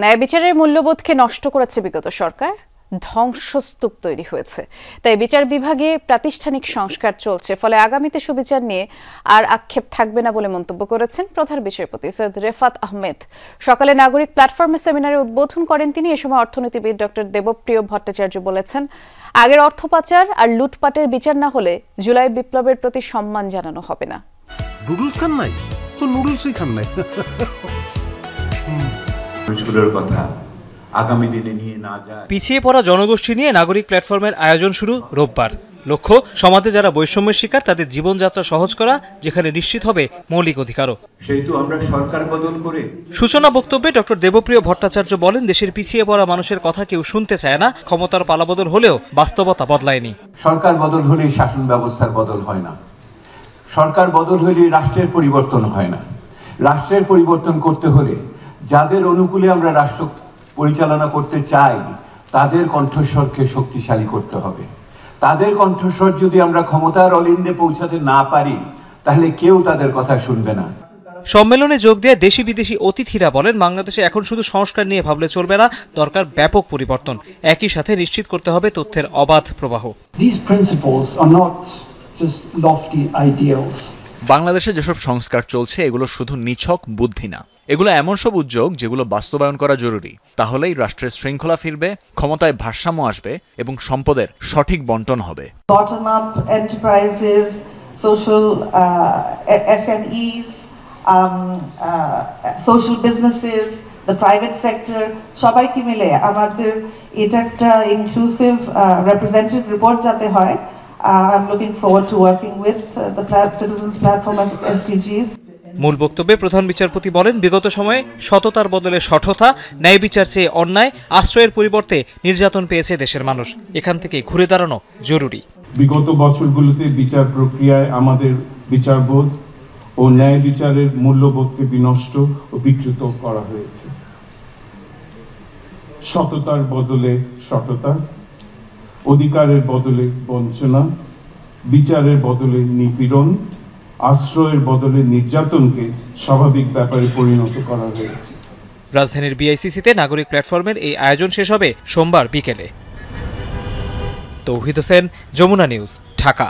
ন্যায় বিচারের মূল্যবোধকে নষ্ট করেছে বিগত সরকার, ধ্বংসস্তূপ তৈরি হয়েছে। তাই বিচার বিভাগে প্রাতিষ্ঠানিক সংস্কার চলছে, ফলে আগামীতে সুবিচার নিয়ে আর আক্ষেপ থাকবে না বলে মন্তব্য করেছেন প্রধান বিচারপতি সৈয়দ রেফাত আহমেদ। সকালে নাগরিক প্ল্যাটফর্মের সেমিনারে উদ্বোধন করেন তিনি। এ সময় অর্থনীতিবিদ ডক্টর দেবপ্রিয় ভট্টাচার্য বলেছেন, আগের অর্থ পাচার আর লুটপাটের বিচার না হলে জুলাই বিপ্লবের প্রতি সম্মান জানানো হবে না। নুডলস খান নাই তো নুডলসই খান নাই। আগামী দিনে নিয়ে না যায়। পিছিয়ে পড়া জনগোষ্ঠী নিয়ে নাগরিক প্ল্যাটফর্মের আয়োজন শুরু রোববার। লক্ষ্য, সমাজে যারা বৈষম্যের শিকার তাদের জীবনযাত্রা সহজ করা, যেখানে নিশ্চিত হবে মৌলিক অধিকারও। সেহেতু আমরা সরকার বদল করে সূচনা বক্তব্যে ডক্টর দেবপ্রিয় ভট্টাচার্য বলেন, দেশের পিছিয়ে পড়া মানুষের কথা কেউ শুনতে চায় না। ক্ষমতার পালাবদল হলেও বাস্তবতা বদলায়নি। সরকার বদল হলেই শাসন ব্যবস্থার বদল হয় না। সরকার বদল হলেই রাষ্ট্রের পরিবর্তন হয় না। রাষ্ট্রের পরিবর্তন করতে হলে যাদের অনুকূলে আমরা রাষ্ট্র পরিচালনা করতে চাই তাদের কণ্ঠস্বরকে শক্তিশালী করতে হবে। তাদের কণ্ঠস্বর যদি আমরা ক্ষমতার অলিন্দে পৌঁছাতে না পারি, তাহলে কেউ তাদের কথা শুনবে না। সম্মেলনে যোগ দিয়ে দেশি বিদেশি অতিথিরা বলেন, বাংলাদেশে এখন শুধু সংস্কার নিয়ে ভাবলে চলবে না, দরকার ব্যাপক পরিবর্তন। একই সাথে নিশ্চিত করতে হবে তথ্যের অবাধ প্রবাহ। These principles are not just lofty ideals. বাংলাদেশে যেসব সংস্কার চলছে এগুলো শুধু নিছক বুদ্ধি না, এগুলো এমন সব উদ্যোগ যেগুলো বাস্তবায়ন করা জরুরি। তাহলেই রাষ্ট্রের শৃঙ্খলা ফিরবে, ক্ষমতায় ভারসাম্য আসবে এবং সম্পদের সঠিক বন্টন হবে। Bottom up enterprises, social SMEs, social businesses, the private sector, সবাইকে মিলে আমাদের এটা একটা ইনক্লুসিভ রিপ্রেজেন্টেটিভ রিপোর্ট যাতে হয়। I'm looking forward to working with the Citizens Platform of SDGs. মূল বক্তব্যে প্রধান বিচারপতি বলেন, বিগত সময়ে সততার বদলে সঠতা, ন্যায় বিচার চেয়ে অন্যায়, আশ্রয়ের পরিবর্তে নির্যাতন পেয়েছে দেশের মানুষ। এখান থেকে ঘুরে দাঁড়ানো জরুরি। বিগত বছরগুলোতে বিচার প্রক্রিয়ায় আমাদের বিচারবোধ ও ন্যায় বিচারের মূল্যবোধকে বিনষ্ট ও বিকৃত করা হয়েছে। সততার বদলে সততা, অধিকারের বদলে বঞ্চনা, বিচারের বদলে নিপীড়ন, আশ্রয়ের বদলে নির্যাতনকে স্বাভাবিক ব্যাপারে পরিণত করা হয়েছে। রাজধানীর বিআইসিসিতে নাগরিক প্ল্যাটফর্মের এই আয়োজন শেষ হবে সোমবার বিকেলে। তৌহিদ হোসেন, যমুনা নিউজ, ঢাকা।